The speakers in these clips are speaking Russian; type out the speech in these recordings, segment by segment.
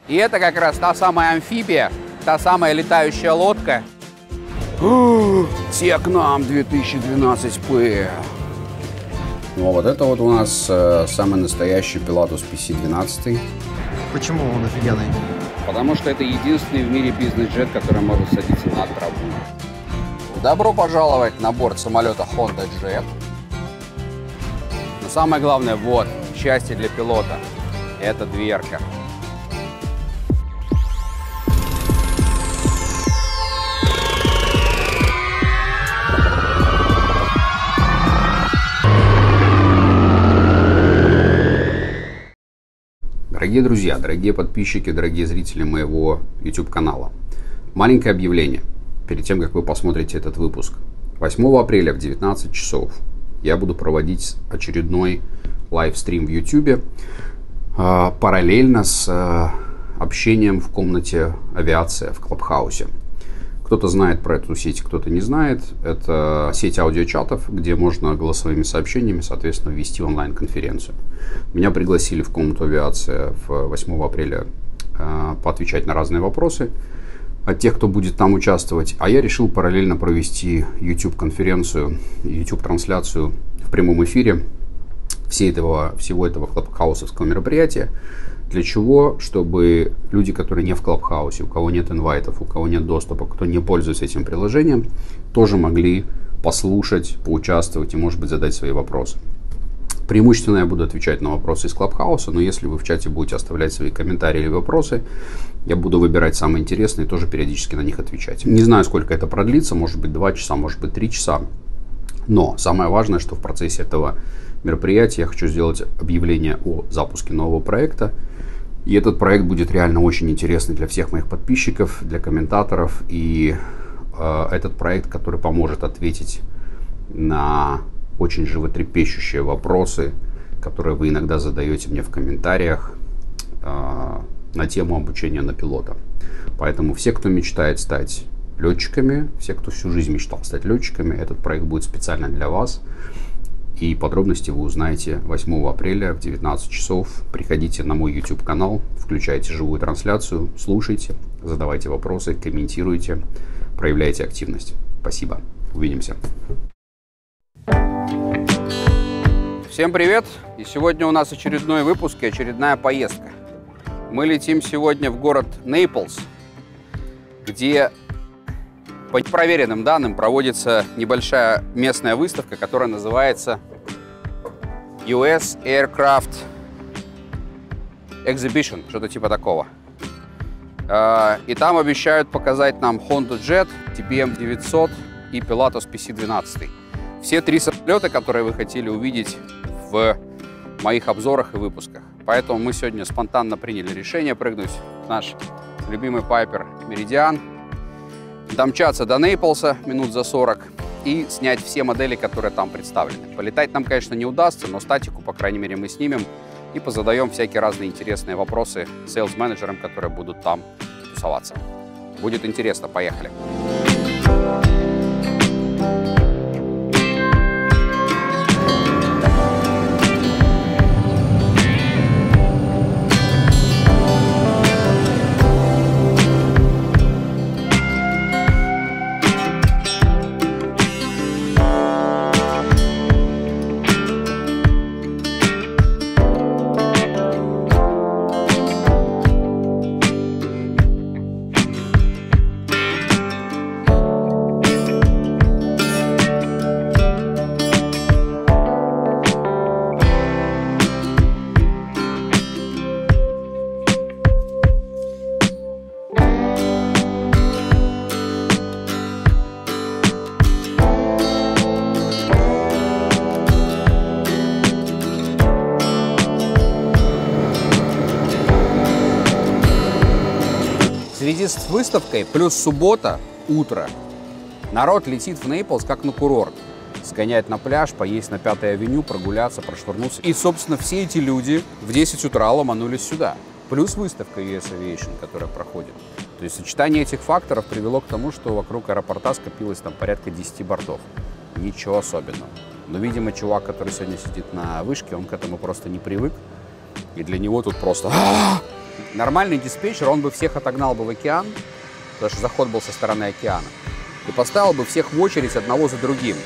И это как раз та самая амфибия, та самая летающая лодка. Технам 2012P. Ну а вот это вот у нас самый настоящий Pilatus PC-12. Почему он офигенный? Потому что это единственный в мире бизнес-джет, который может садиться на траву. Добро пожаловать на борт самолета Honda Jet. Но самое главное, вот, счастье для пилота. Это дверка. Дорогие друзья, дорогие подписчики, дорогие зрители моего YouTube-канала. Маленькое объявление перед тем, как вы посмотрите этот выпуск. 8 апреля в 19 часов я буду проводить очередной лайвстрим в YouTube параллельно с общением в комнате авиация в Клабхаусе. Кто-то знает про эту сеть, кто-то не знает. Это сеть аудиочатов, где можно голосовыми сообщениями, соответственно, ввести онлайн-конференцию. Меня пригласили в комнату авиации 8 апреля поотвечать на разные вопросы от тех, кто будет там участвовать. А я решил параллельно провести YouTube-конференцию, YouTube-трансляцию в прямом эфире всего этого клабхаусовского мероприятия. Для чего? Чтобы люди, которые не в Клабхаусе, у кого нет инвайтов, у кого нет доступа, кто не пользуется этим приложением, тоже могли послушать, поучаствовать и, может быть, задать свои вопросы. Преимущественно я буду отвечать на вопросы из Клабхауса, но если вы в чате будете оставлять свои комментарии или вопросы, я буду выбирать самые интересные и тоже периодически на них отвечать. Не знаю, сколько это продлится, может быть 2 часа, может быть 3 часа. Но самое важное, что в процессе этого мероприятия я хочу сделать объявление о запуске нового проекта. И этот проект будет реально очень интересный для всех моих подписчиков, для комментаторов. И этот проект, который поможет ответить на очень животрепещущие вопросы, которые вы иногда задаете мне в комментариях на тему обучения на пилота. Поэтому все, кто мечтает стать летчиками, все, кто всю жизнь мечтал стать летчиками, этот проект будет специально для вас. И подробности вы узнаете 8 апреля в 19 часов. Приходите на мой YouTube-канал, включайте живую трансляцию, слушайте, задавайте вопросы, комментируйте, проявляйте активность. Спасибо. Увидимся. Всем привет! И сегодня у нас очередной выпуск и очередная поездка. Мы летим сегодня в город Нейплс, где по проверенным данным проводится небольшая местная выставка, которая называется US Aircraft Exhibition, что-то типа такого. И там обещают показать нам Honda Jet, TBM 900 и Pilatus PC-12. Все 3 самолета, которые вы хотели увидеть в моих обзорах и выпусках. Поэтому мы сегодня спонтанно приняли решение прыгнуть в наш любимый Piper Meridian, домчаться до Нейплса минут за 40 и снять все модели, которые там представлены. Полетать нам, конечно, не удастся, но статику, по крайней мере, мы снимем и позадаем всякие разные интересные вопросы сейлс-менеджерам, которые будут там тусоваться. Будет интересно, поехали! В связи с выставкой плюс суббота, утро, народ летит в Нейплс как на курорт. Сгонять на пляж, поесть на 5-й авеню, прогуляться, прошвырнуться. И, собственно, все эти люди в 10 утра ломанулись сюда. Плюс выставка US Aviation, которая проходит. То есть сочетание этих факторов привело к тому, что вокруг аэропорта скопилось там порядка 10 бортов. Ничего особенного. Но, видимо, чувак, который сегодня сидит на вышке, он к этому просто не привык. И для него тут просто Нормальный диспетчер, он бы всех отогнал бы в океан, потому что заход был со стороны океана, и поставил бы всех в очередь одного за другим.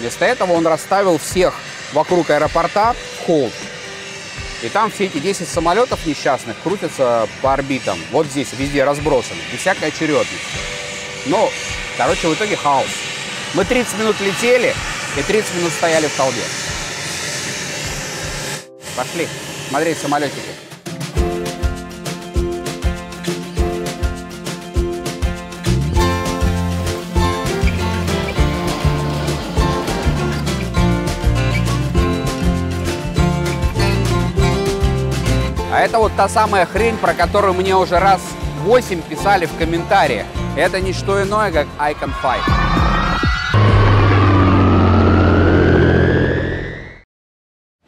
Вместо этого он расставил всех вокруг аэропорта в холд. И там все эти 10 самолетов несчастных крутятся по орбитам. Вот здесь, везде разбросаны, без всякой очередности. Ну, короче, в итоге хаос. Мы 30 минут летели и 30 минут стояли в толпе. Пошли смотреть самолетики. А это вот та самая хрень, про которую мне уже раз 8 писали в комментариях. Это не что иное, как Icon 5.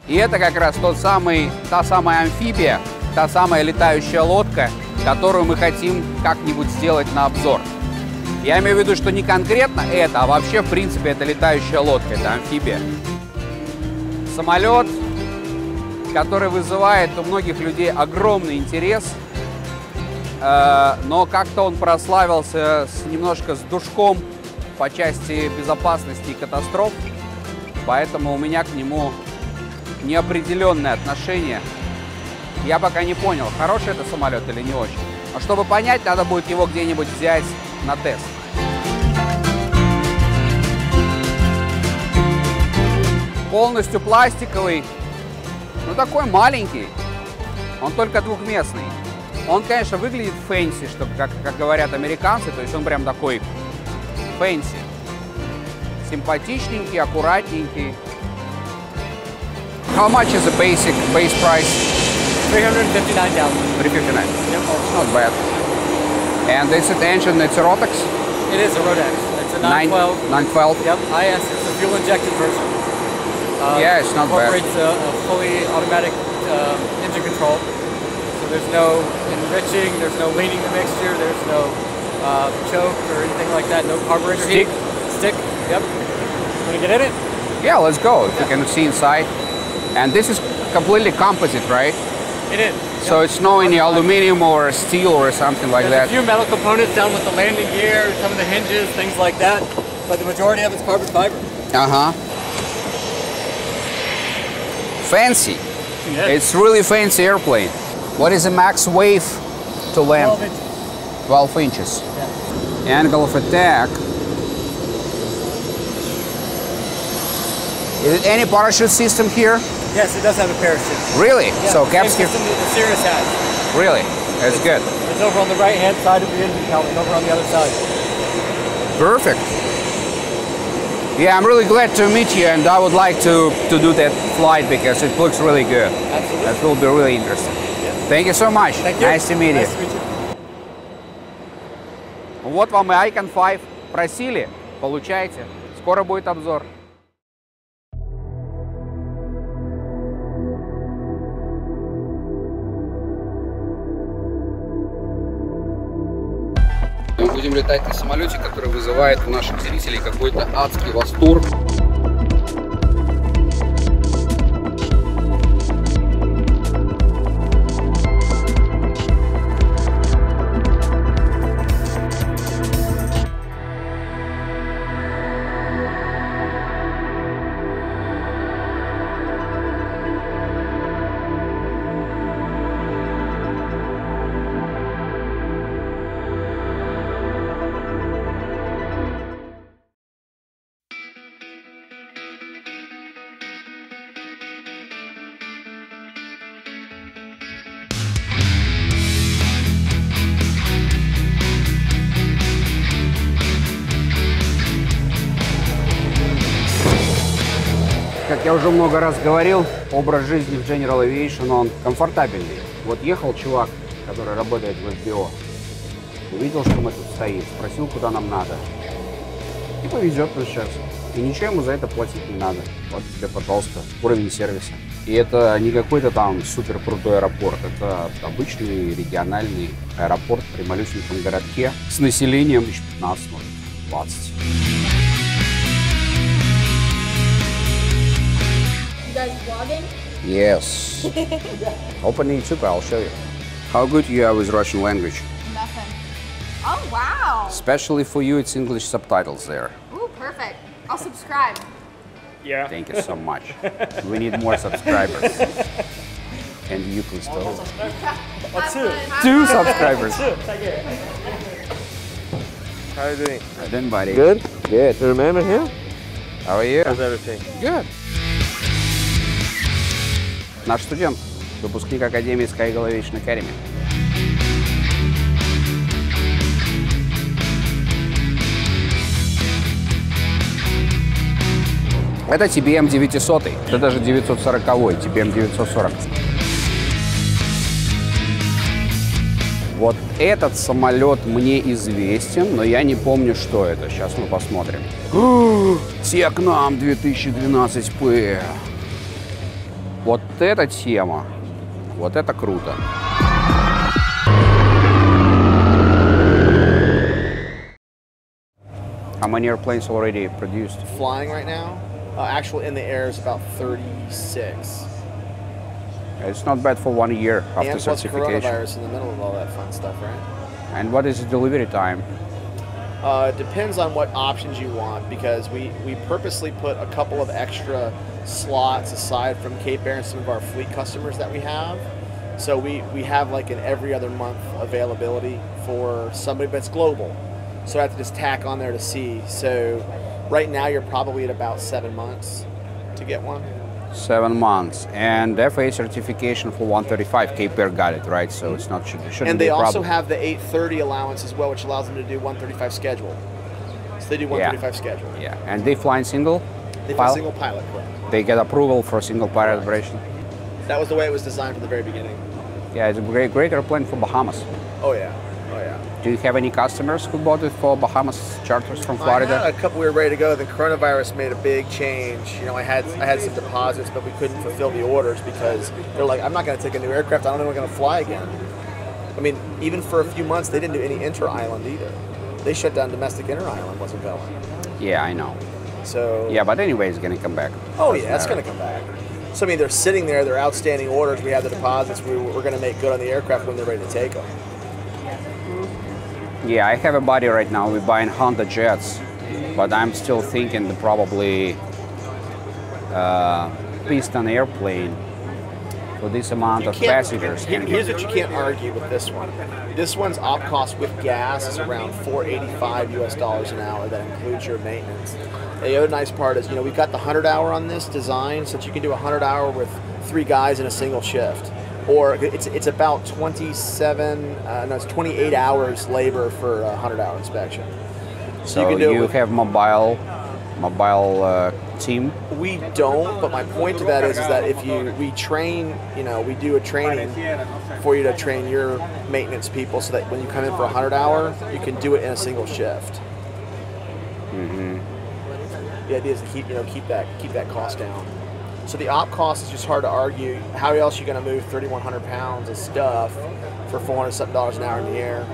И это как раз та самая амфибия, та самая летающая лодка, которую мы хотим как-нибудь сделать на обзор. Я имею в виду, что не конкретно это, а вообще, в принципе, это летающая лодка, это амфибия. Самолет, который вызывает у многих людей огромный интерес, но как-то он прославился немножко с душком по части безопасности и катастроф, поэтому у меня к нему неопределенное отношение. Я пока не понял, хороший это самолет или не очень. А чтобы понять, надо будет его где-нибудь взять на тест. Полностью пластиковый. Ну, такой маленький, он только двухместный. Он, конечно, выглядит фэнси, что, как говорят американцы, то есть он прям такой фэнси. Симпатичненький, аккуратненький. How much is the base price? $359,000. $359. Yep. It's not bad. And is it engine, it's a Rotax? It is a Rotax. It's a 912. 912? Yep, IS. It's a fuel-injected version. Yeah, it's not bad. Incorporates a fully automatic engine control. So there's no enriching, there's no leaning the mixture, there's no choke or anything like that, no carburetor heat. Stick, yep. Want to get in it? Yeah, let's go. If you can see inside. And this is completely composite, right? It is. So it's no any aluminum or steel or something like There's that? a few metal components down with the landing gear, some of the hinges, things like that. But the majority of it's carbon fiber. Uh-huh. Fancy. Yeah. It's really fancy airplane. What is the max wave to land? 12 inches. 12 inches. Yeah. Angle of attack. Is it any parachute system here? Yes, it does have a parachute. Really? Yeah, So the caps same here. system that the Cirrus has. Really? That's good. It's over on the right-hand side of the engine cowling, over on the other side. Perfect. Yeah, I'm really glad to meet you, and I would like to do that flight because it looks really good. Absolutely. That will be really interesting. Yeah. Thank you so much. Thank you. Nice to meet you. Nice to meet you. Вот вам и Icon 5. Просили, получайте. Скоро будет обзор. Мы будем летать на самолете, который вызывает у наших зрителей какой-то адский восторг. Как я уже много раз говорил, образ жизни в General Aviation, он комфортабельный. Вот ехал чувак, который работает в FBO, увидел, что мы тут стоим, спросил, куда нам надо. И повезет нас сейчас. И ничего ему за это платить не надо. Вот тебе, пожалуйста, уровень сервиса. И это не какой-то там супер крутой аэропорт. Это обычный региональный аэропорт при малюсеньком городке с населением 15, может, 20. You guys vlogging? Yes. Open YouTube, I'll show you. How good you are with Russian language? Nothing. Oh, wow. Especially for you, it's English subtitles there. Ooh, perfect. I'll subscribe. Yeah. Thank you so much. We need more subscribers. And you please too. Two subscribers. How are you doing? Then, buddy. Good? Good. You remember him? How are you? How's everything? Good. Наш студент, выпускник Академии Sky Elevation Academy. Это TBM 900, это даже 940, TBM 940. Вот этот самолет мне известен, но я не помню, что это. Сейчас мы посмотрим. Технам 2012P. Вот эта тема. Вот это круто. How many airplanes already produced? Flying right now. Actual in the air is about 36. It's not bad for 1 year after And plus certification. coronavirus in the middle of all that fun stuff, right? And what is the delivery time? It depends on what options you want because we purposely put a couple of extra slots aside from Cape Air and some of our fleet customers that we have. So we have like an every other month availability for somebody that's global. So I have to just tack on there to see. So right now you're probably at about 7 months to get one. 7 months. And FAA certification for 135, Cape Air got it, right? So it's not shouldn't And be they a also problem. have the 830 allowance as well, which allows them to do 135 schedule. So they do 135 schedule. Yeah, and they fly in single They fly pilot? single pilot, correct? They get approval for single pilot operation. That was the way it was designed from the very beginning. Yeah, it's a great airplane for Bahamas. Oh yeah, oh yeah. Do you have any customers who bought it for Bahamas charters from I Florida? had a couple we were ready to go. Then coronavirus made a big change. You know, I had some deposits, but we couldn't fulfill the orders because they're like, I'm not going to take a new aircraft. I don't know when we're going to fly again. I mean, even for a few months, they didn't do any inter-island either. They shut down domestic inter-island, wasn't going. Yeah, I know. So Yeah, but anyway, it's gonna come back. oh Doesn't yeah, it's matter. going to come back. So I mean, they're sitting there. They're outstanding orders. We have the deposits. We're going to make good on the aircraft when they're ready to take them. Yeah, I have a buddy right now. We're buying Honda jets, but I'm still thinking the probably piston airplane for this amount of passengers. Here's what you can't argue with this one. This one's op cost with gas is around $485 US an hour. That includes your maintenance. The other nice part is, you know, we've got the 100-hour on this design, so that you can do a 100-hour with 3 guys in a single shift. Or it's about 28 hours labor for a 100-hour inspection. So you can do it you with, have mobile team. we don't, but my point to that is that if we train, you know, we do a training for you to train your maintenance people so that when you come in for a 100-hour, you can do it in a single shift. The idea is to keep that cost down. So the op cost is just hard to argue. How else are you going to move 3,100 pounds of stuff for $400-something an hour in the air?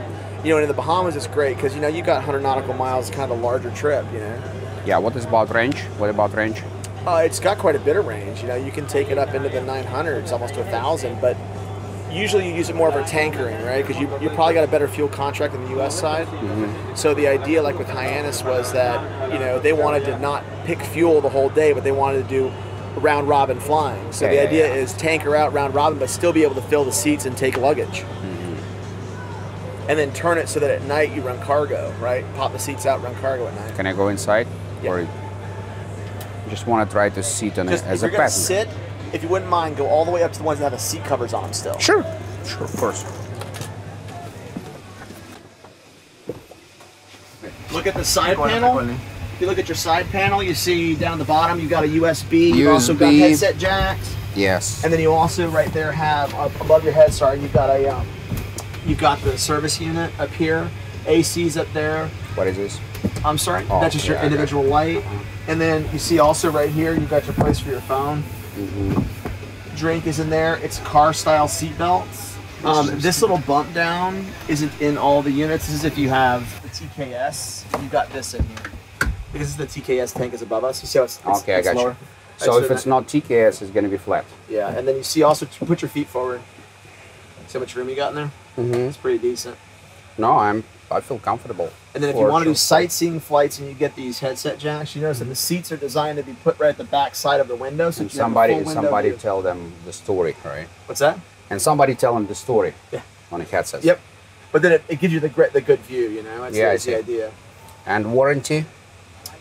You know, and in the Bahamas it's great because, you know, you got 100 nautical miles, kind of a larger trip, you know. Yeah, what is about range? What about range? It's got quite a bit of range. You know, you can take it up into the 900s, almost to 1,000, but usually you use it more for tankering, right? Because you probably got a better fuel contract than the U.S. side. So the idea, like with Hyannis, was that, you know, they wanted to not pick fuel the whole day, but they wanted to do round robin flying. So the idea is tanker out round robin, but still be able to fill the seats and take luggage. And then turn it so that at night you run cargo, right? Pop the seats out, run cargo at night. Can I go inside? Yeah. Or you just want to try to sit on it Just, as if a you're gonna passenger? sit, if you wouldn't mind, go all the way up to the ones that have the seat covers on them still. Sure, of course. Look at the side panel. If you look at your side panel, you see down at the bottom you've got a USB. You've also got USB. headset jacks, Yes. and then you also right there have above your head. Sorry, you've got you've got the service unit up here. AC's up there. What is this? I'm sorry, Oh, that's just your yeah, I got individual light. And then you see also right here you've got your place for your phone. Drink is in there. It's car style seat belts. This little bump down isn't in all the units. This is if you have the TKS. You've got this in here. Because the TKS tank is above us. You see how it's Okay, I got lower? you. So Right, if it's not TKS, it's going to be flat. yeah, and then you see also to put your feet forward. See how much room you got in there? Mm-hmm. It's pretty decent. No, I feel comfortable. And then if you want to do sightseeing flights and you get these headset jacks, you notice that the seats are designed to be put right at the back side of the window. So And you have a full window somebody view. tell them the story, right? What's that? And somebody tell them the story. Yeah. On a headset. Yep. But then it gives you the good view, you know? Yeah, I That's the see. idea. And warranty?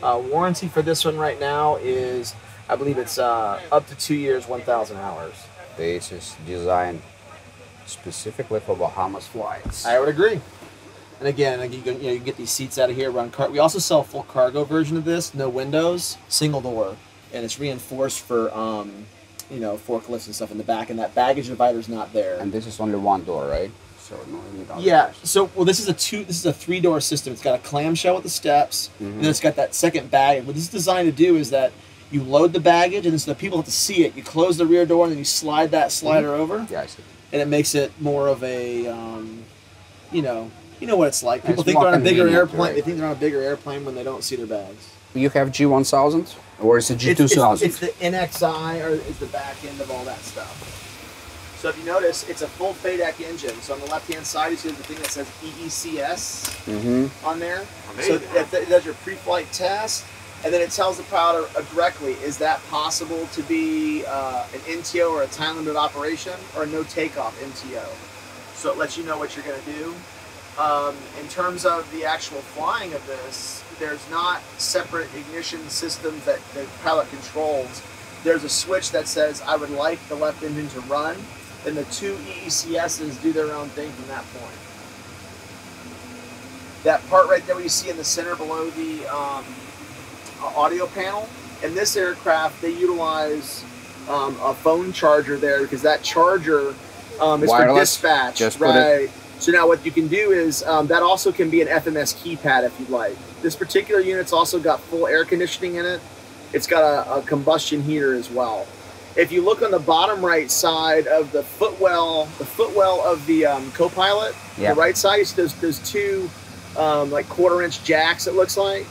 Warranty for this one right now is, I believe it's up to 2 years, 1,000 hours. This is designed specifically for Bahamas flights. I would agree. And again, like you can get these seats out of here, run car. We also sell a full cargo version of this, no windows, single door, and it's reinforced for forklifts and stuff in the back, and that baggage divider's not there. And this is only one door, right? So no need other Yeah. doors. So this is a 3-door system. It's got a clamshell with the steps, and then it's got that second bag. What this is designed to do is that you load the baggage, and so the people have to see it. You close the rear door, and then you slide that slider over, Yeah, I see. and it makes it more of a, you know what it's like. People It's think they're on a more bigger convenient, airplane. right. They think they're on a bigger airplane when they don't see their bags. You have G1000 or is it G2000? It's the NXI or is the back end of all that stuff. So if you notice, it's a full FADEC engine. So on the left-hand side, you see the thing that says EECS on there. So it does your pre-flight test, and then it tells the pilot directly, is that possible to be an NTO or a time-limited operation or a no takeoff MTO? So it lets you know what you're going to do. In terms of the actual flying of this, there's not separate ignition systems that the pilot controls. There's a switch that says, I would like the left engine to run. Then the two EECSs do their own thing from that point. That part right there, what you see in the center below the audio panel, in this aircraft, they utilize a phone charger there because that charger is for Wireless? dispatch. Just put right. So now what you can do is, that also can be an FMS keypad if you'd like. This particular unit's also got full air conditioning in it. It's got a combustion heater as well. If you look on the bottom right side of the footwell of the co-pilot, Yeah. the right side, you see those two like 1/4-inch jacks, it looks like.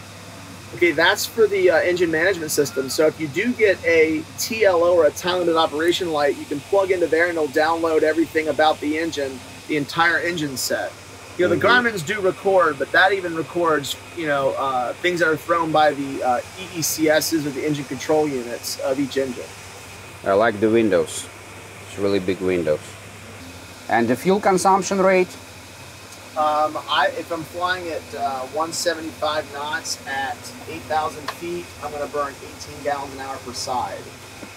Okay, that's for the engine management system. So if you do get a TLO or a time limited operation light, you can plug into there and it'll download everything about the engine, the entire engine set. You know, the Garmin's do record, but that even records, things that are thrown by the EECSs or the engine control units of each engine. I like the windows. It's really big windows. And the fuel consumption rate? If I'm flying at 175 knots at 8,000 feet, I'm going to burn 18 gallons an hour per side.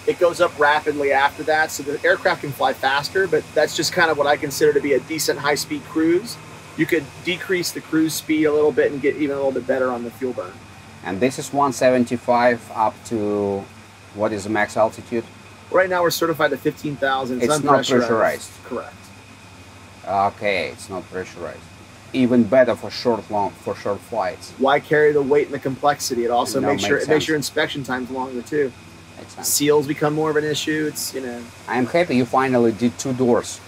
It goes up rapidly after that, so the aircraft can fly faster, but that's just kind of what I consider to be a decent high-speed cruise. You could decrease the cruise speed a little bit and get even a little bit better on the fuel burn. And this is 175 up to, what is the max altitude? Right now we're certified to 15,000. It's not pressurized. Correct. Okay, it's not pressurized. Even better for short flights. Why carry the weight and the complexity? It also No, makes makes sense. your inspection times longer too. Makes sense. Seals become more of an issue. It's I am happy you finally did 2 doors.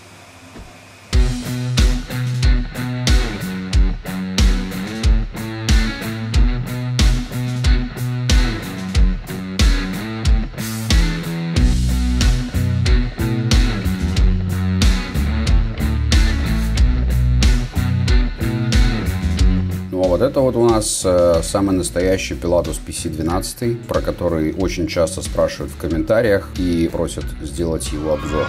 Ну а вот это вот у нас самый настоящий Pilatus PC-12, про который очень часто спрашивают в комментариях и просят сделать его обзор.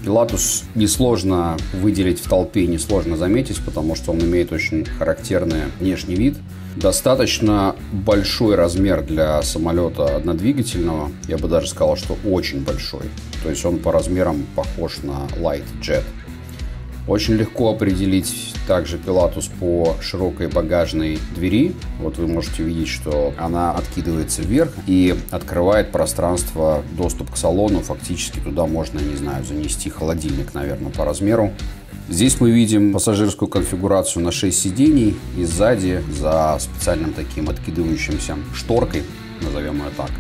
Pilatus несложно выделить в толпе, несложно заметить, потому что он имеет очень характерный внешний вид. Достаточно большой размер для самолета однодвигательного, я бы даже сказал, что очень большой. То есть он по размерам похож на Light Jet. Очень легко определить также Pilatus по широкой багажной двери. Вот вы можете видеть, что она откидывается вверх и открывает пространство, доступ к салону. Фактически туда можно, не знаю, занести холодильник, наверное, по размеру. Здесь мы видим пассажирскую конфигурацию на 6 сидений, и сзади за специальным таким откидывающимся шторкой, назовем ее так,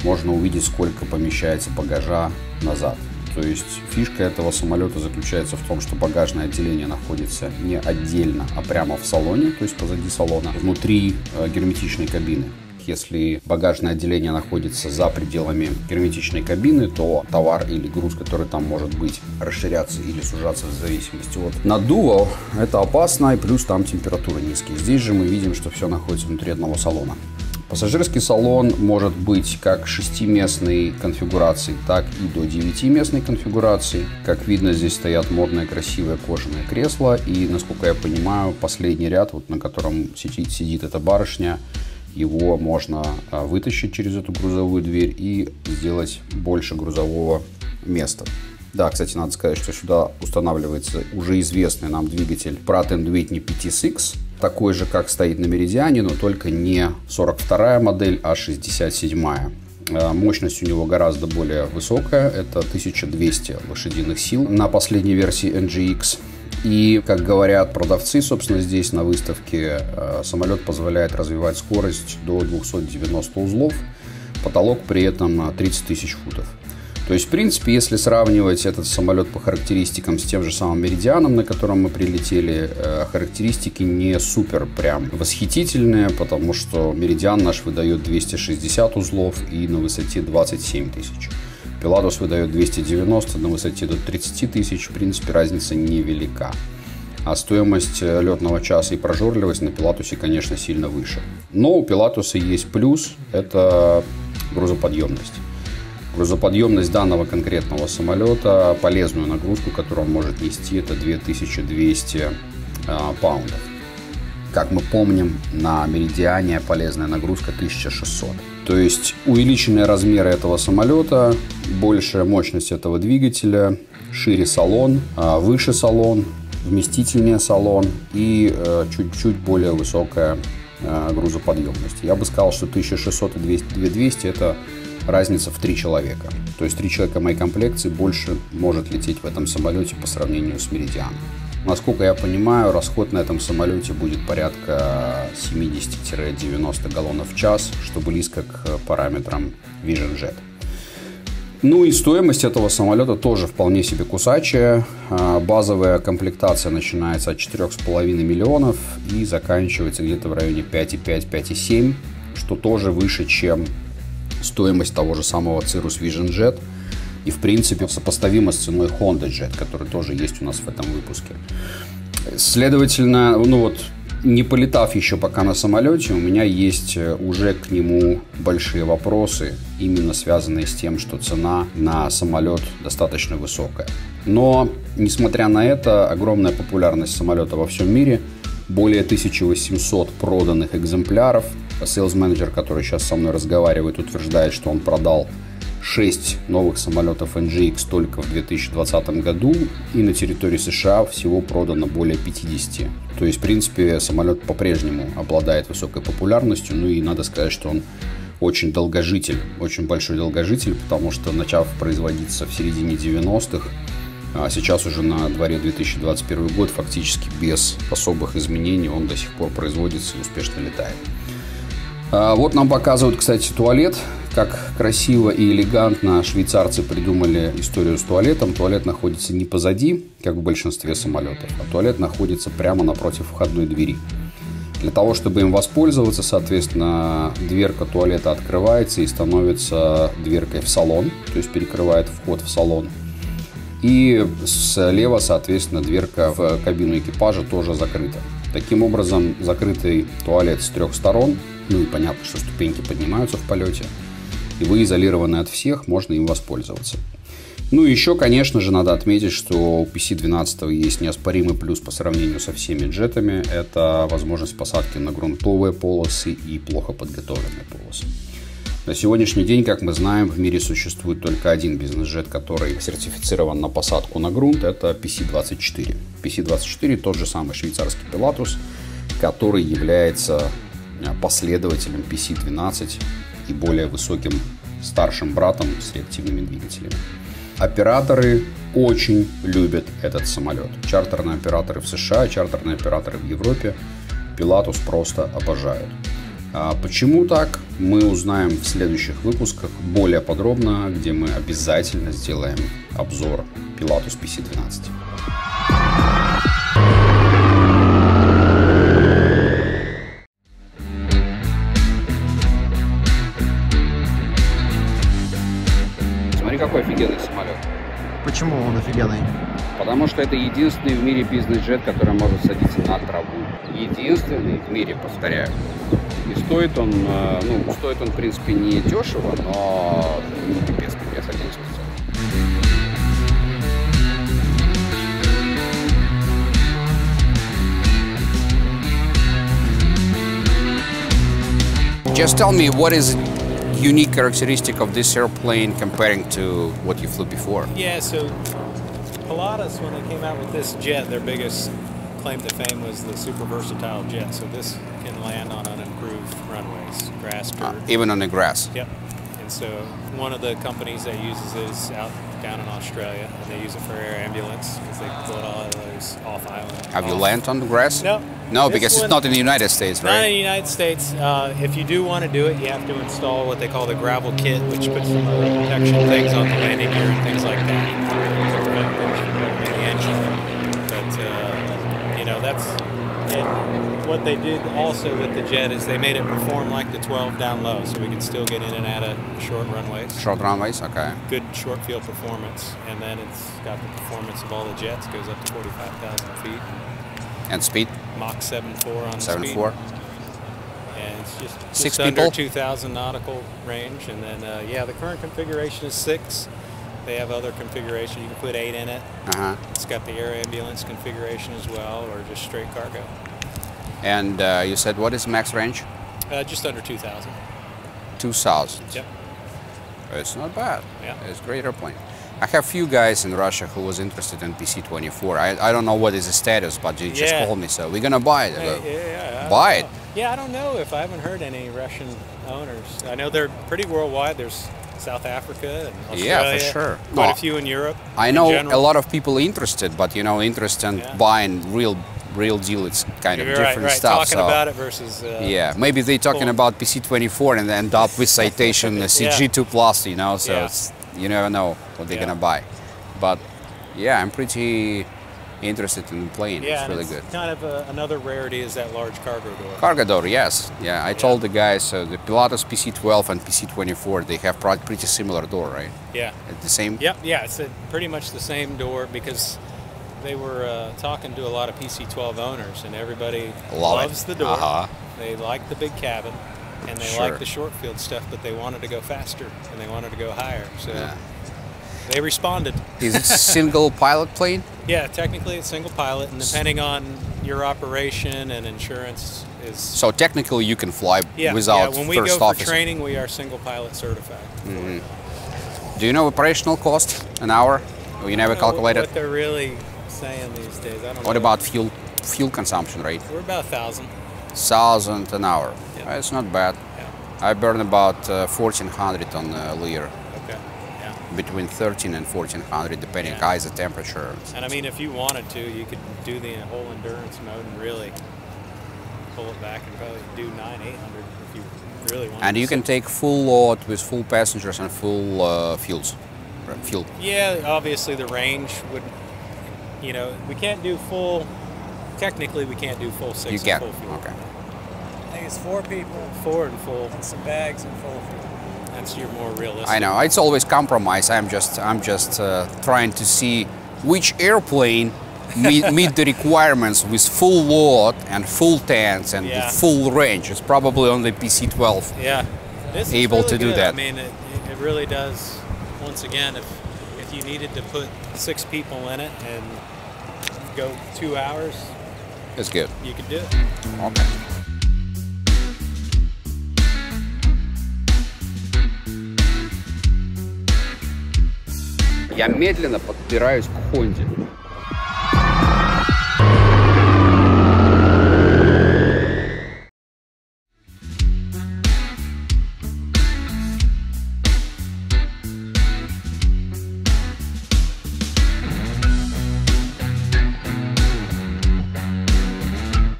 можно увидеть, сколько помещается багажа назад. То есть фишка этого самолета заключается в том, что багажное отделение находится не отдельно, а прямо в салоне, то есть позади салона, внутри герметичной кабины. если багажное отделение находится за пределами герметичной кабины, то товар или груз, который там может быть, расширяться или сужаться в зависимости от наддува, это опасно, и плюс там температура низкие. Здесь же мы видим, что все находится внутри одного салона. Пассажирский салон может быть как 6-местной конфигурации, так и до 9-местной конфигурации. Как видно, здесь стоят модные красивые кожаные кресла. И, насколько я понимаю, последний ряд, вот, на котором сидит эта барышня, его можно вытащить через эту грузовую дверь и сделать больше грузового места. Да, кстати, надо сказать, что сюда устанавливается уже известный нам двигатель Pratt & Whitney PT6. Такой же, как стоит на Меридиане, но только не 42-я модель, а 67-я. Мощность у него гораздо более высокая, это 1200 лошадиных сил на последней версии NGX. И, как говорят продавцы, собственно, здесь на выставке, самолет позволяет развивать скорость до 290 узлов, потолок при этом 30 тысяч футов. То есть, в принципе, если сравнивать этот самолет по характеристикам с тем же самым Меридианом, на котором мы прилетели, характеристики не супер прям восхитительные, потому что Меридиан наш выдает 260 узлов и на высоте 27 тысяч. Пилатус выдает 290 на высоте до 30 тысяч, в принципе, разница невелика. А стоимость летного часа и прожорливость на Пилатусе, конечно, сильно выше. Но у Пилатуса есть плюс, это грузоподъемность. Грузоподъемность данного конкретного самолета, полезную нагрузку, которую он может нести, это 2200 паундов. Как мы помним, на Меридиане полезная нагрузка 1600. То есть увеличенные размеры этого самолета, большая мощность этого двигателя, шире салон, выше салон, вместительнее салон и чуть-чуть более высокая грузоподъемность. Я бы сказал, что 1600 и 2200 это разница в 3 человека. То есть 3 человека моей комплекции больше может лететь в этом самолете по сравнению с Меридианом. Насколько я понимаю, расход на этом самолете будет порядка 70-90 галлонов в час, что близко к параметрам Vision Jet. Ну и стоимость этого самолета тоже вполне себе кусачая. Базовая комплектация начинается от 4,5 миллионов и заканчивается где-то в районе 5,5-5,7, что тоже выше, чем стоимость того же самого Cirrus Vision Jet и, в принципе, сопоставимо с ценой Honda Jet, который тоже есть у нас в этом выпуске. Следовательно, не полетав еще пока на самолете, у меня есть уже к нему большие вопросы, именно связанные с тем, что цена на самолет достаточно высокая. Но, несмотря на это, огромная популярность самолета во всем мире, более 1800 проданных экземпляров. Сейлс-менеджер, который сейчас со мной разговаривает, утверждает, что он продал 6 новых самолетов NGX только в 2020 году, и на территории США всего продано более 50. То есть, в принципе, самолет по-прежнему обладает высокой популярностью, ну и надо сказать, что он очень долгожитель, очень большой долгожитель, потому что, начав производиться в середине 90-х, а сейчас уже на дворе 2021 год, фактически без особых изменений он до сих пор производится и успешно летает. Вот нам показывают, кстати, туалет. Как красиво и элегантно швейцарцы придумали историю с туалетом. Туалет находится не позади, как в большинстве самолетов, а туалет находится прямо напротив входной двери. Для того, чтобы им воспользоваться, соответственно, дверка туалета открывается и становится дверкой в салон, то есть перекрывает вход в салон. И слева, соответственно, дверка в кабину экипажа тоже закрыта. Таким образом, закрытый туалет с 3 сторон. Ну и понятно, что ступеньки поднимаются в полете. И вы изолированы от всех, можно им воспользоваться. Ну и еще, конечно же, надо отметить, что у PC-12 есть неоспоримый плюс по сравнению со всеми джетами. Это возможность посадки на грунтовые полосы и плохо подготовленные полосы. На сегодняшний день, как мы знаем, в мире существует только один бизнес-джет, который сертифицирован на посадку на грунт. Это PC-24. PC-24 тот же самый швейцарский Pilatus, который является последователем PC-12 и более высоким старшим братом с реактивными двигателями. Операторы очень любят этот самолет. Чартерные операторы в США, чартерные операторы в Европе Pilatus просто обожают. А почему так, мы узнаем в следующих выпусках более подробно, где мы обязательно сделаем обзор Pilatus PC-12. Почему он офигенный? Потому что это единственный в мире бизнес-джет, который может садиться на траву. Единственный в мире, повторяю. И стоит он, в принципе, не дешево, но пипец, один из 500. Just tell me, what is unique characteristic of this airplane comparing to what you flew before? Yeah, so Pilatus, when they came out with this jet, their biggest claim to fame was the super versatile jet. So this can land on unimproved runways, grass, dirt. Even on the grass? Yep. And so one of the companies that uses it is out down in Australia, and they use it for air ambulance because they build all of those off-island. Have you landed on the grass? No. No, This because it's one- not in the United States, Not in right? the United States. If you do want to do it, you have to install what they call the gravel kit, which puts some of the protection things on the landing gear and things like that. To prevent things from going in the engine. But, that's... And what they did also with the jet is they made it perform like the 12 down low, so we can still get in and out of short runways. Short runways, okay. Good short field performance. And then it's got the performance of all the jets, goes up to 45,000 feet. And speed? Mach 7.4 on the 7.4? speed. And it's just Six under people? 2,000 nautical range. And then, the current configuration is 6. They have other configuration. You can put 8 in it. Uh-huh. It's got the air ambulance configuration as well, or just straight cargo. And you said, what is max range? Just under 2,000. 2,000. Yep. It's not bad. Yeah. It's a great airplane. I have few guys in Russia who was interested in PC-24. I don't know what is the status, but they just Yeah. called me, so we're gonna buy it. I go, I buy don't it? know. Yeah, I don't know if I haven't heard any Russian owners. I know they're pretty worldwide. There's South Africa and Australia. Yeah, for sure. Quite No, a few in Europe. I in know general. a lot of people interested, but interest in Yeah. buying real deal, it's kind of You're different right. stuff. Talking so about it versus. yeah, maybe they're talking cool. about PC-24 and end up with citation CG2 Plus, so Yeah. it's, you never know what they're Yeah. gonna buy. But yeah, I'm pretty interested in the plane. Yeah, It's and really it's good. kind of another rarity is that large cargo door. Cargo door, yes. Yeah, I told the guys, the Pilatus PC-12 and PC-24, they have pretty similar door, right? Yeah. The same? Yep. Yeah, it's pretty much the same door because they were talking to a lot of PC-12 owners, and everybody loves the door. Uh-huh. They like the big cabin, and they Sure. like the short field stuff, but they wanted to go faster and they wanted to go higher. So Yeah. they responded. Is it single pilot plane? Yeah, technically it's single pilot, and depending on your operation and insurance is. So technically you can fly Yeah, without when we first go officer. for training, we are single pilot certified. Do you know operational cost an hour? Or you never I don't know calculated? what they're really saying these days. I don't know. What about fuel consumption rate? We're about 1,000. 1,000 an hour. Yeah. It's not bad. Yeah. I burn about 1,400 on a liter. Okay. Yeah. Between 13 and 1,400, depending Yeah. how is the temperature. And I mean, if you wanted to, you could do the whole endurance mode and really pull it back and probably do 9,800 if you really wanted. And you to. can take full load with full passengers and full fuel. Yeah, obviously the range would. We can't do full. Technically, we can't do full 6 You and can. full fuel. Okay. I think it's 4 people 4 and full. and some bags and full. That's your more realistic. I know it's always compromise. I'm just trying to see which airplane meet the requirements with full load and full tanks and Yeah. full range. It's probably only PC-12. Yeah, this is Able really to do good. that. I mean, it really does. Once again, if you needed to put 6 people in it and go 2 hours, It's good. you could do it. Okay. Я медленно подбираюсь к Хонде.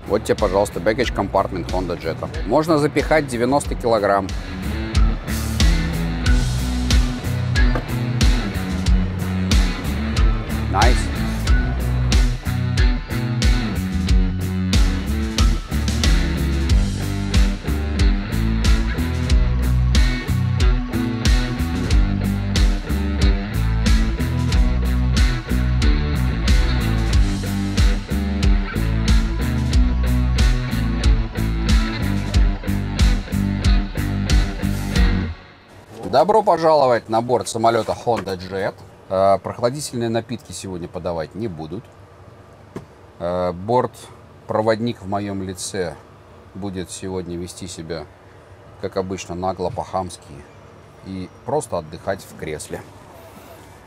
Вот тебе, пожалуйста, baggage compartment Honda Jetta. Можно запихать 90 килограмм. Nice. Добро пожаловать на борт самолета Honda Jet. Прохладительные напитки сегодня подавать не будут. Бортпроводник в моем лице будет сегодня вести себя, как обычно, нагло по-хамски и просто отдыхать в кресле.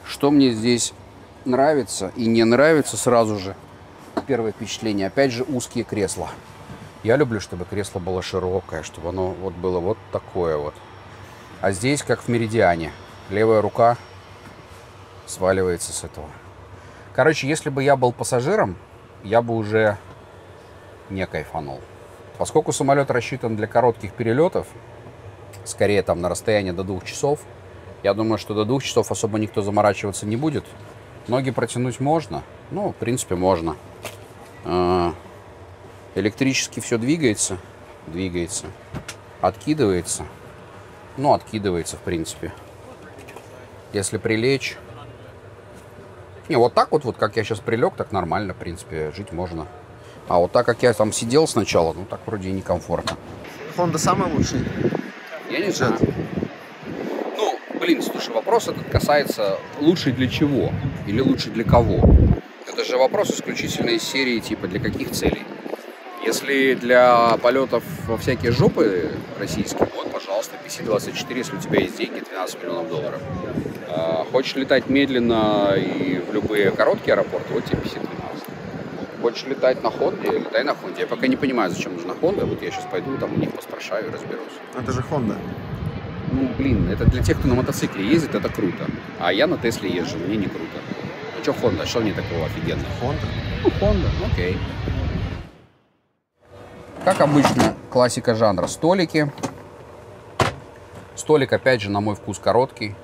Что мне здесь нравится и не нравится сразу же, первое впечатление, опять же, узкие кресла. Я люблю, чтобы кресло было широкое, чтобы оно вот было вот такое вот. А здесь, как в Меридиане, левая рука сваливается с этого. Короче, если бы я был пассажиром, я бы уже не кайфанул. Поскольку самолет рассчитан для коротких перелетов, скорее там на расстояние до 2 часов, я думаю, что до 2 часов особо никто заморачиваться не будет. Ноги протянуть можно. Ну, в принципе, можно. Электрически все двигается. Откидывается. Ну, откидывается, в принципе. Если прилечь... Не, вот так вот, как я сейчас прилег, так нормально, в принципе, жить можно. А вот так, как я там сидел сначала, ну, так вроде и некомфортно. Honda самый лучший? Я не знаю. Ну, блин, слушай, вопрос этот касается лучше для чего или лучше для кого. Это же вопрос исключительно из серии, типа, для каких целей. Если для полетов во всякие жопы российские, вот, пожалуйста, PC-24, если у тебя есть деньги, $12 миллионов. Хочешь летать медленно и в любые короткие аэропорты, вот тебе PC-12. Хочешь летать на Хонде, летай на Хонде. Я пока не понимаю, зачем нужна Хонда. Вот я сейчас пойду, там у них поспрашаю и разберусь. Это же Honda. Ну, блин, это для тех, кто на мотоцикле ездит, это круто. А я на Тесле езжу, мне не круто. А что Honda? Что в ней такого офигенного? Honda? Ну, Honda, окей. Как обычно, классика жанра столики. Столик, опять же, на мой вкус короткий.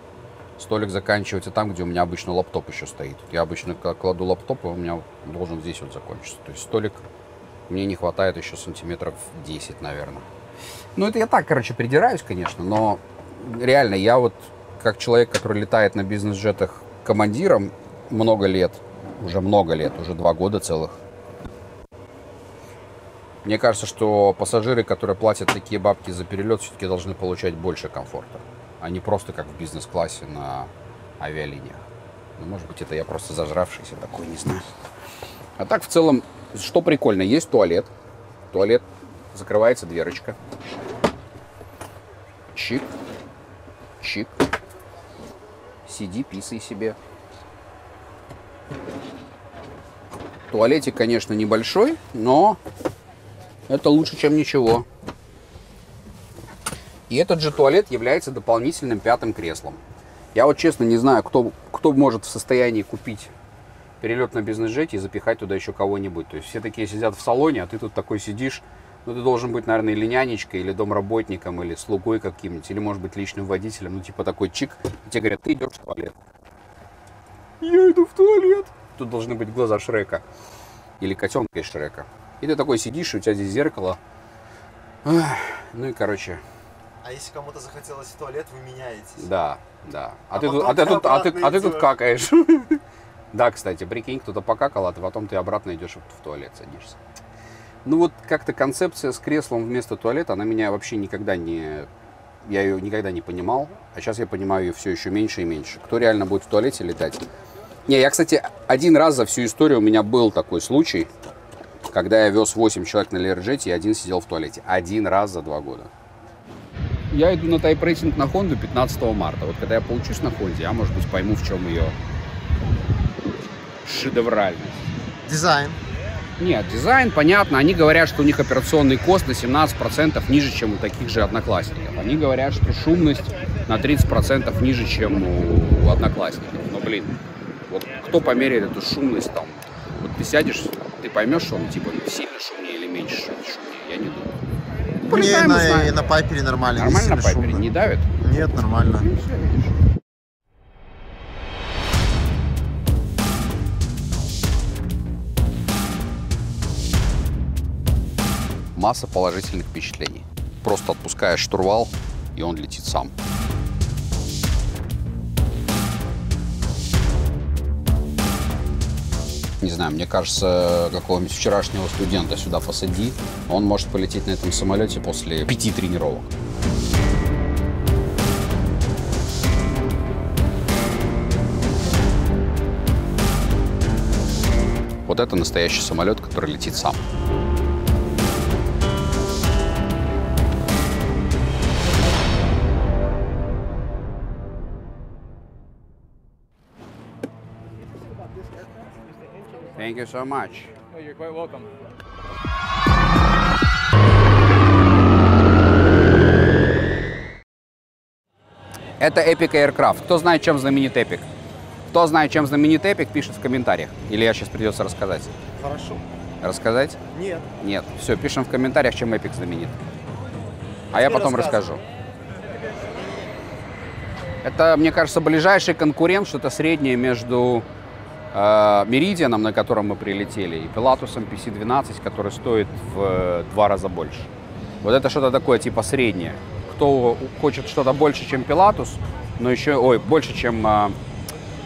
Столик заканчивается там, где у меня обычно лаптоп еще стоит. Я обычно кладу лаптоп, и у меня должен здесь вот закончиться. То есть столик мне не хватает еще сантиметров 10, наверное. Ну, это я так, короче, придираюсь, конечно, но реально я вот, как человек, который летает на бизнес-джетах командиром много лет, уже 2 года целых, мне кажется, что пассажиры, которые платят такие бабки за перелет, все-таки должны получать больше комфорта, а не просто как в бизнес-классе на авиалиниях. Ну, может быть, это я просто зажравшийся такой, не знаю. А так, в целом, что прикольно, есть туалет. Туалет, закрывается дверочка. Чик. Чик. Сиди, писай себе. Туалетик, конечно, небольшой, но это лучше, чем ничего. И этот же туалет является дополнительным 5-м креслом. Я вот честно не знаю, кто может в состоянии купить перелет на бизнес-джете и запихать туда еще кого-нибудь. То есть все такие сидят в салоне, а ты тут такой сидишь. Ну, ты должен быть, наверное, или нянечкой, или домработником, или слугой каким-нибудь, или, может быть, личным водителем. Ну, типа такой чик. И тебе говорят, ты идешь в туалет. Я иду в туалет. Тут должны быть глаза Шрека. Или котенка из Шрека. И ты такой сидишь, и у тебя здесь зеркало. Ну и, короче... А если кому-то захотелось в туалет, вы меняетесь? Да, да. А ты тут идёшь. какаешь. Да, кстати, прикинь, кто-то покакал, а потом ты обратно идешь в туалет, садишься. Ну вот как-то концепция с креслом вместо туалета, она меня вообще никогда не... Я ее никогда не понимал, а сейчас я понимаю ее все еще меньше и меньше. Кто реально будет в туалете летать? Не, я, кстати, один раз за всю историю у меня был такой случай, когда я вез 8 человек на Learjet, и один сидел в туалете. Один раз за 2 года. Я иду на тайп-рейтинг на Хонду 15 марта. Вот когда я поучусь на Хонде, я, может быть, пойму, в чем ее шедевральность. Дизайн. Нет, дизайн, понятно. Они говорят, что у них операционный кост на 17% ниже, чем у таких же одноклассников. Они говорят, что шумность на 30% ниже, чем у одноклассников. Но, блин, вот кто померяет эту шумность там? Вот ты сядешь, ты поймешь, что он типа сильно шумнее или меньше шумнее. Я не думаю. Мне на Пайпере нормально. Нормально на Пайпере? Не давит? Нет, нормально. Ну, все, видишь. Масса положительных впечатлений. Просто отпускаешь штурвал, и он летит сам. Не знаю, мне кажется, какого-нибудь вчерашнего студента сюда посади, он может полететь на этом самолете после 5 тренировок. Вот это настоящий самолет, который летит сам. Thank you so much. Oh, you're quite welcome. Это Epic Aircraft. Кто знает, чем знаменит Epic? Кто знает, чем знаменит Epic, пишет в комментариях. Или я сейчас придется рассказать? Хорошо. Рассказать? Нет. Нет. Все, пишем в комментариях, чем Epic знаменит. А я потом расскажу. Это, мне кажется, ближайший конкурент, что-то среднее между Меридианом, на котором мы прилетели, и Пилатусом PC-12, который стоит в 2 раза больше. Вот это что-то такое, типа среднее. Кто хочет что-то больше, чем Пилатус, но еще, больше, чем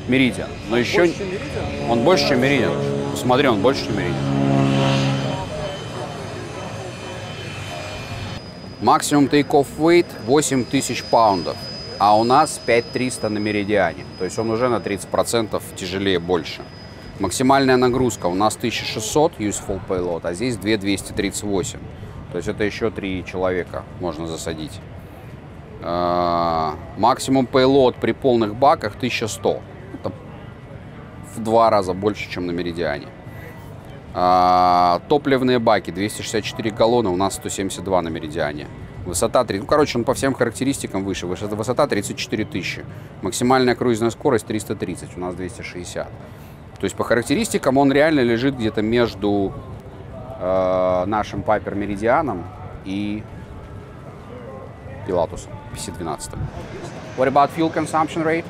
Меридиан, но еще он больше, чем Меридиан. Посмотри, он больше, чем Меридиан. Максимум take-off weight 8000 паундов, а у нас 5300 на Меридиане. То есть он уже на 30% тяжелее больше. Максимальная нагрузка у нас 1600 useful payload, а здесь 2238. То есть это еще 3 человека можно засадить. Максимум payload при полных баках 1100. Это в 2 раза больше, чем на Меридиане. Топливные баки 264 галлона, у нас 172 на Меридиане. Высота 3, ну, короче, он по всем характеристикам выше. Высота 34 тысячи. Максимальная круизная скорость 330, у нас 260. То есть по характеристикам он реально лежит где-то между нашим Пайпер Меридианом и Пилатусом PC-12. What about fuel consumption rate?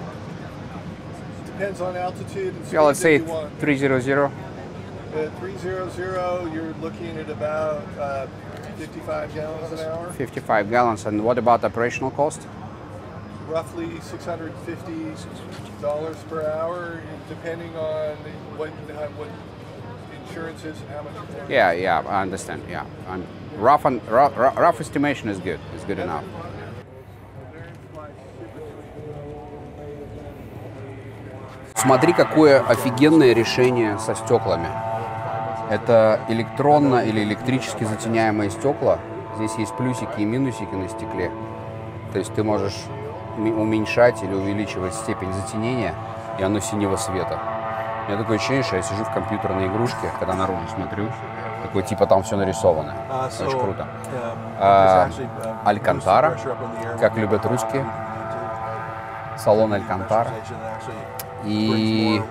Depends on altitude. Yeah, let's say 300. 300, you're looking at about 55 gallons an hour. 55 gallons. And what about operational cost? Roughly $650 per hour, depending on what insurance is and how much. Yeah, I understand. Yeah, and rough estimation is good. It's good enough. Смотри, какое офигенное решение со стеклами. Это электронно или электрически затеняемые стекла. Здесь есть плюсики и минусики на стекле. То есть ты можешь уменьшать или увеличивать степень затенения, и оно синего цвета. У меня такое ощущение, что я сижу в компьютерной игрушке, когда наружу смотрю. Такой типа там все нарисовано. Очень круто. Алькантара, как любят русские. Салон Алькантара. И,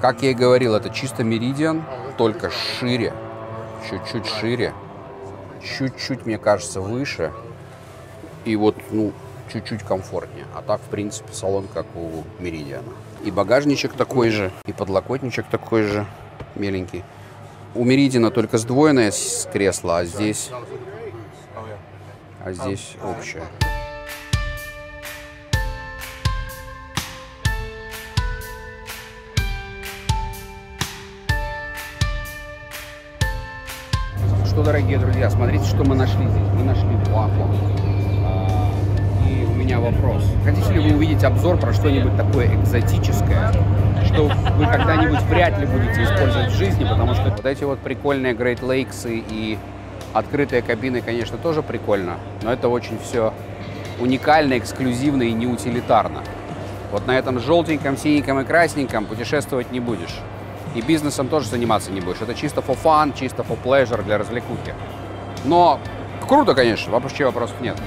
как я и говорил, это чисто Меридиан, только шире, чуть-чуть шире, чуть-чуть, мне кажется, выше, и вот, ну, чуть-чуть комфортнее. А так, в принципе, салон как у Меридиана. И багажничек такой же, и подлокотничек такой же, меленький. У Меридиана только сдвоенное кресло, а здесь общее. Что, дорогие друзья, смотрите, что мы нашли здесь. Мы нашли платформу. И у меня вопрос. Хотите ли вы увидеть обзор про что-нибудь такое экзотическое, что вы когда-нибудь вряд ли будете использовать в жизни, потому что вот эти вот прикольные Great Lakes и открытые кабины, конечно, тоже прикольно, но это очень все уникально, эксклюзивно и неутилитарно. Вот на этом желтеньком, синеньком и красненьком путешествовать не будешь. И бизнесом тоже заниматься не будешь. Это чисто for fun, чисто for pleasure, для развлекухи. Но круто, конечно, вообще вопросов нет.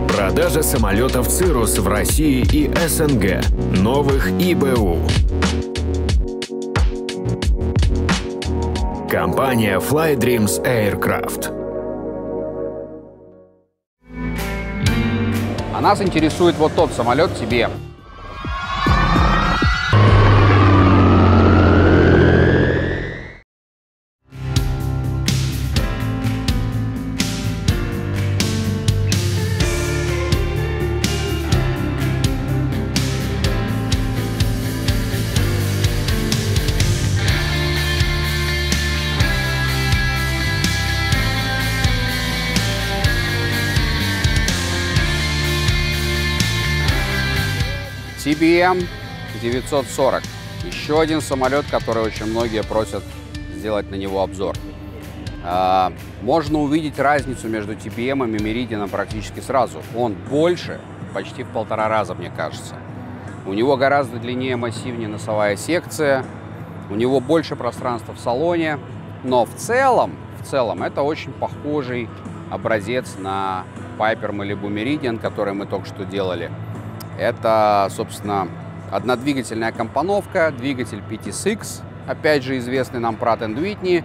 Продажа самолетов Cirrus в России и СНГ. Новых ИБУ. Компания Flydreams Aircraft. А нас интересует вот тот самолет тебе. TBM 940. Еще один самолет, который очень многие просят сделать на него обзор. Можно увидеть разницу между TBM и Meridian практически сразу. Он больше, почти в 1,5 раза, мне кажется. У него гораздо длиннее, массивнее носовая секция. У него больше пространства в салоне. Но в целом это очень похожий образец на Piper Malibu Meridian, который мы только что делали. Это, собственно, однодвигательная компоновка, двигатель PTSX, опять же известный нам Pratt & Whitney.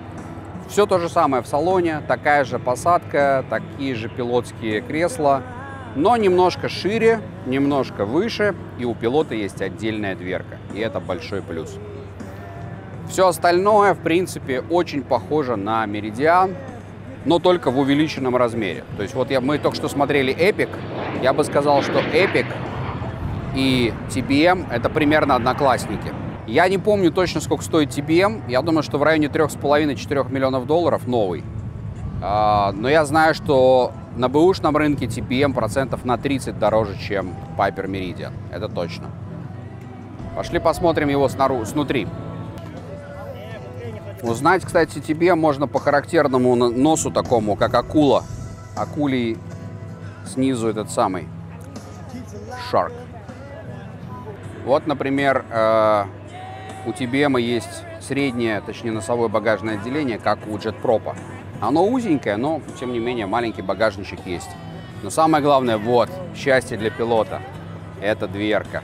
Все то же самое в салоне, такая же посадка, такие же пилотские кресла, но немножко шире, немножко выше, и у пилота есть отдельная дверка, и это большой плюс. Все остальное, в принципе, очень похоже на Meridian, но только в увеличенном размере. То есть вот мы только что смотрели Epic, я бы сказал, что Epic и TBM это примерно одноклассники. Я не помню точно, сколько стоит TBM. Я думаю, что в районе 3,5-4 миллионов долларов новый. Но я знаю, что на бэушном рынке TBM процентов на 30 дороже, чем Piper Meridian. Это точно. Пошли посмотрим его снутри. Узнать, кстати, TBM можно по характерному носу такому, как акула. Акулий снизу этот самый Shark. Вот, например, у TBM есть среднее, точнее носовое багажное отделение, как у JetProp. Оно узенькое, но, тем не менее, маленький багажничек есть. Но самое главное, вот, счастье для пилота, это дверка.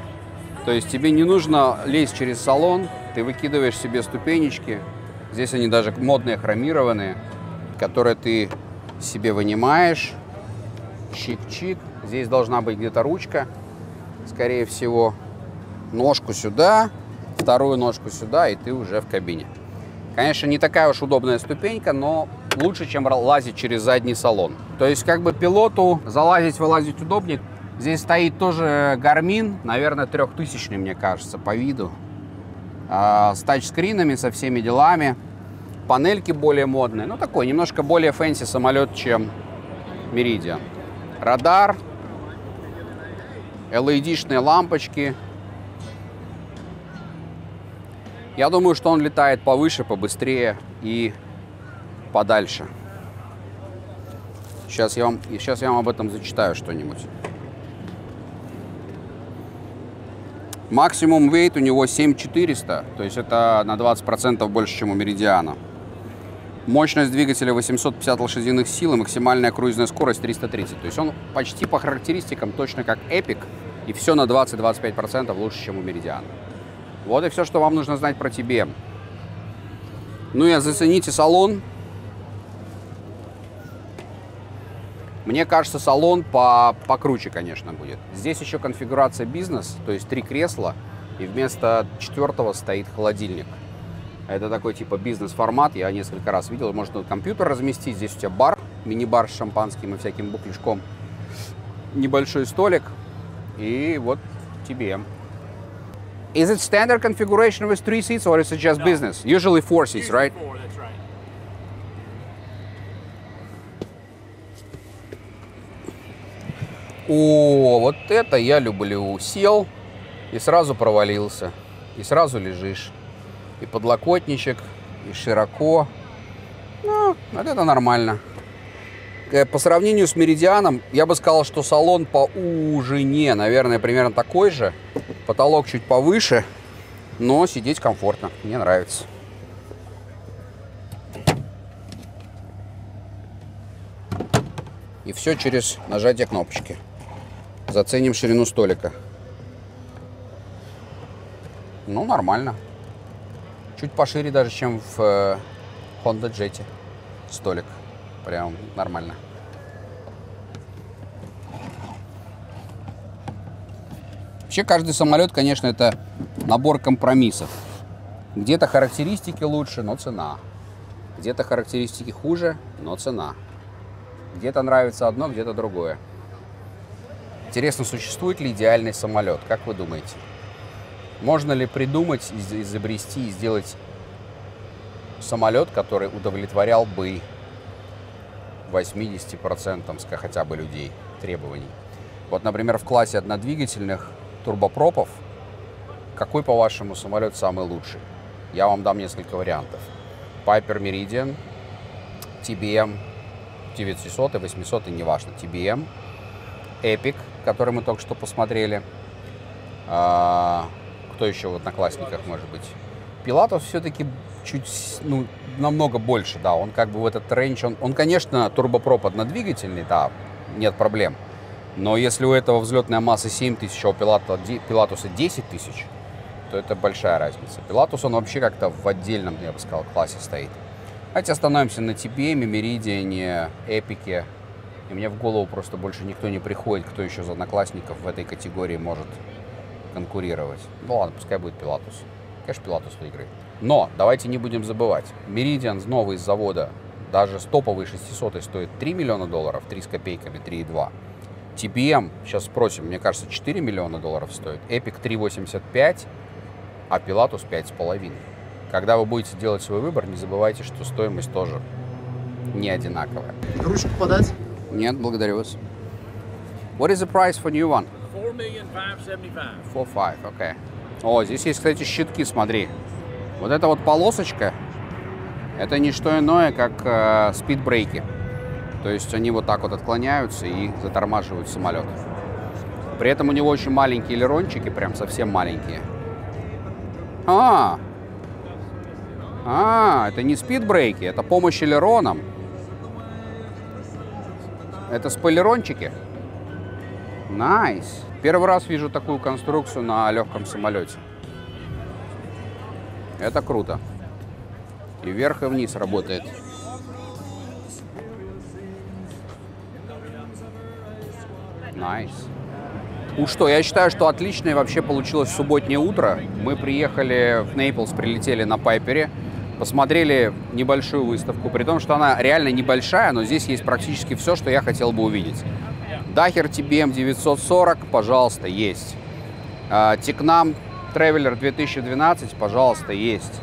То есть тебе не нужно лезть через салон, ты выкидываешь себе ступенечки. Здесь они даже модные, хромированные, которые ты себе вынимаешь. Чик-чик. Здесь должна быть где-то ручка, скорее всего. Ножку сюда, вторую ножку сюда, и ты уже в кабине. Конечно, не такая уж удобная ступенька, но лучше, чем лазить через задний салон. То есть, как бы пилоту залазить-вылазить удобнее. Здесь стоит тоже Garmin, наверное, 3000, мне кажется, по виду. С тачскринами, со всеми делами. Панельки более модные. Ну, такой немножко более фэнси самолет, чем Meridian. Радар, LED-шные лампочки. Я думаю, что он летает повыше, побыстрее и подальше. Сейчас я вам об этом зачитаю что-нибудь. Максимум вейт у него 7400, то есть это на 20% больше, чем у Meridian. Мощность двигателя 850 лошадиных сил и максимальная круизная скорость 330. То есть он почти по характеристикам точно как Epic, и все на 20-25% лучше, чем у Meridian. Вот и все, что вам нужно знать про TBM. Ну и зацените салон. Мне кажется, салон покруче, конечно, будет. Здесь еще конфигурация бизнес, то есть 3 кресла, и вместо 4-го стоит холодильник. Это такой типа бизнес-формат, я несколько раз видел. Можно компьютер разместить, здесь у тебя бар, мини-бар с шампанским и всяким бухлишком. Небольшой столик, и вот TBM. Is it standard configuration with 3 seats, or is it just business? Usually 4 seats, right? 4, that's right. О, вот это я люблю. Сел и сразу провалился. И сразу лежишь. И подлокотничек, и широко. Ну, вот это нормально. По сравнению с Meridian, я бы сказал, что салон по ужине, наверное, примерно такой же. Потолок чуть повыше, но сидеть комфортно. Мне нравится. И все через нажатие кнопочки. Заценим ширину столика. Ну, нормально. Чуть пошире даже, чем в Honda Jet столик. Прям нормально. Вообще, каждый самолет, конечно, это набор компромиссов. Где-то характеристики лучше, но цена. Где-то характеристики хуже, но цена. Где-то нравится одно, где-то другое. Интересно, существует ли идеальный самолет? Как вы думаете? Можно ли придумать, изобрести и сделать самолет, который удовлетворял бы 80% хотя бы людей требований? Вот, например, в классе однодвигательных турбопропов Какой, по-вашему, самолет самый лучший? Я вам дам несколько вариантов. Piper Meridian, TBM 900 и 800, и неважно, TBM, Epic, который мы только что посмотрели. Кто еще в Одноклассниках может быть? Pilatus все-таки чуть, намного больше, да, он как бы в этот рейндж, он конечно, турбопроподнодвигательный, да, нет проблем. Но если у этого взлетная масса 7000, а у Pilatus 10 тысяч, то это большая разница. Pilatus, он вообще как-то в отдельном, я бы сказал, классе стоит. Давайте остановимся на TBM, Meridian, Epic. И мне в голову просто больше никто не приходит, кто еще из Одноклассников в этой категории может конкурировать. Ну ладно, пускай будет Pilatus. Конечно, Pilatus выиграет. Но давайте не будем забывать. Meridian новый из завода, даже с топовой 600 стоит $3 миллиона, 3 с копейками, 3,2. TBM, сейчас спросим, мне кажется, $4 миллиона стоит. Epic 3,85, а Pilatus 5,5. Когда вы будете делать свой выбор, не забывайте, что стоимость тоже не одинаковая. Ручку подать? Нет, благодарю вас. What is the price for new one? 4,575. 4,5, окей. О, здесь есть, кстати, щитки, смотри. Вот эта вот полосочка, это не что иное, как спидбрейки. То есть они вот так вот отклоняются и затормаживают самолет. При этом у него очень маленькие элерончики, прям совсем маленькие. Это не спидбрейки, это помощь элеронам. Это спойлерончики. Найс. Первый раз вижу такую конструкцию на легком самолете. Это круто. И вверх, и вниз работает. Найс. Что, я считаю, что отличное вообще получилось субботнее утро. Мы приехали в Нейплс, прилетели на Пайпере, посмотрели небольшую выставку, при том, что она реально небольшая, но здесь есть практически все, что я хотел бы увидеть. Daher TBM 940, пожалуйста, есть. Tecnam Traveler 2012, пожалуйста, есть.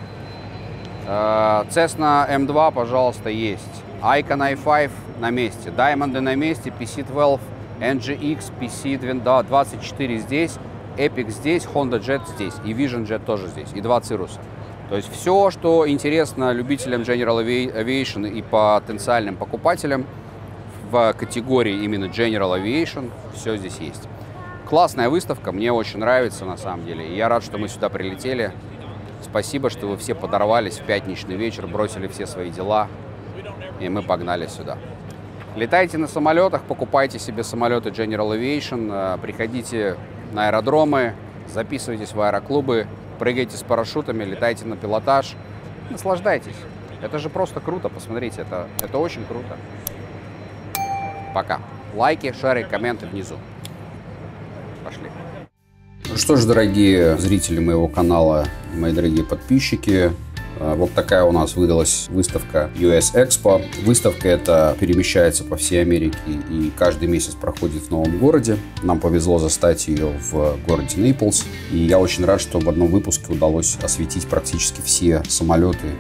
Cessna M2, пожалуйста, есть. Icon i5 на месте, Diamond на месте, PC-12, NGX, PC-24 здесь, Epic здесь, Honda Jet здесь, и Vision Jet тоже здесь, и 2 Cirrus. То есть все, что интересно любителям General Aviation и потенциальным покупателям в категории именно General Aviation, все здесь есть. Классная выставка, мне очень нравится на самом деле. И я рад, что мы сюда прилетели. Спасибо, что вы все подорвались в пятничный вечер, бросили все свои дела, и мы погнали сюда. Летайте на самолетах, покупайте себе самолеты General Aviation, приходите на аэродромы, записывайтесь в аэроклубы, прыгайте с парашютами, летайте на пилотаж, наслаждайтесь. Это же просто круто, посмотрите, это очень круто. Пока. Лайки, шеры, комменты внизу. Пошли. Ну что ж, дорогие зрители моего канала, мои дорогие подписчики, вот такая у нас выдалась выставка US Expo. Выставка эта перемещается по всей Америке и каждый месяц проходит в новом городе. Нам повезло застать ее в городе Нейплс. И я очень рад, что в одном выпуске удалось осветить практически все самолеты,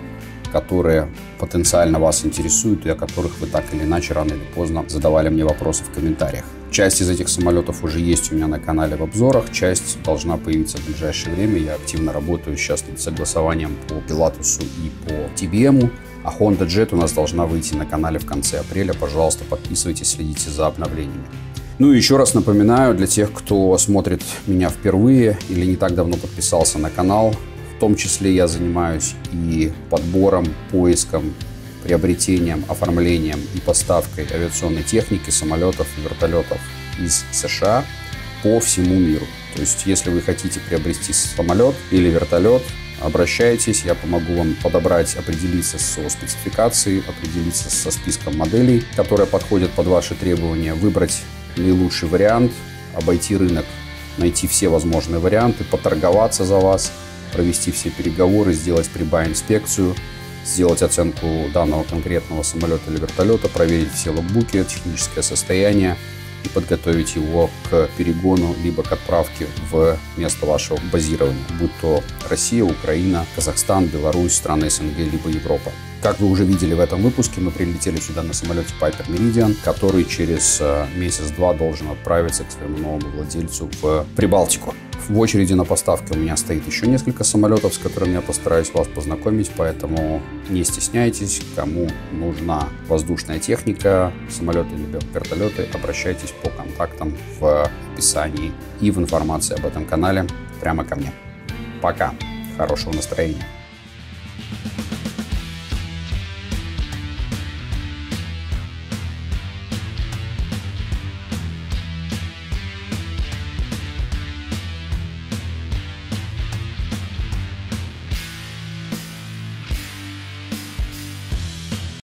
которые потенциально вас интересуют и о которых вы так или иначе рано или поздно задавали мне вопросы в комментариях. Часть из этих самолетов уже есть у меня на канале в обзорах, часть должна появиться в ближайшее время. Я активно работаю сейчас над согласованием по Pilatus и по TBM, а Honda Jet у нас должна выйти на канале в конце апреля. Пожалуйста, подписывайтесь, следите за обновлениями. Ну и еще раз напоминаю, для тех, кто смотрит меня впервые или не так давно подписался на канал, в том числе я занимаюсь и подбором, поиском, приобретением, оформлением и поставкой авиационной техники, самолетов и вертолетов из США по всему миру. То есть, если вы хотите приобрести самолет или вертолет, обращайтесь, я помогу вам подобрать, определиться с его спецификацией, определиться со списком моделей, которые подходят под ваши требования, выбрать наилучший вариант, обойти рынок, найти все возможные варианты, поторговаться за вас, провести все переговоры, сделать прибай-инспекцию, сделать оценку данного конкретного самолета или вертолета, проверить все логбуки, техническое состояние и подготовить его к перегону либо к отправке в место вашего базирования, будь то Россия, Украина, Казахстан, Беларусь, страны СНГ, либо Европа. Как вы уже видели в этом выпуске, мы прилетели сюда на самолете Piper Meridian, который через месяц-два должен отправиться к своему новому владельцу в Прибалтику. В очереди на поставки у меня стоит еще несколько самолетов, с которыми я постараюсь вас познакомить, поэтому не стесняйтесь. Кому нужна воздушная техника, самолеты или вертолеты, обращайтесь по контактам в описании и в информации об этом канале прямо ко мне. Пока. Хорошего настроения.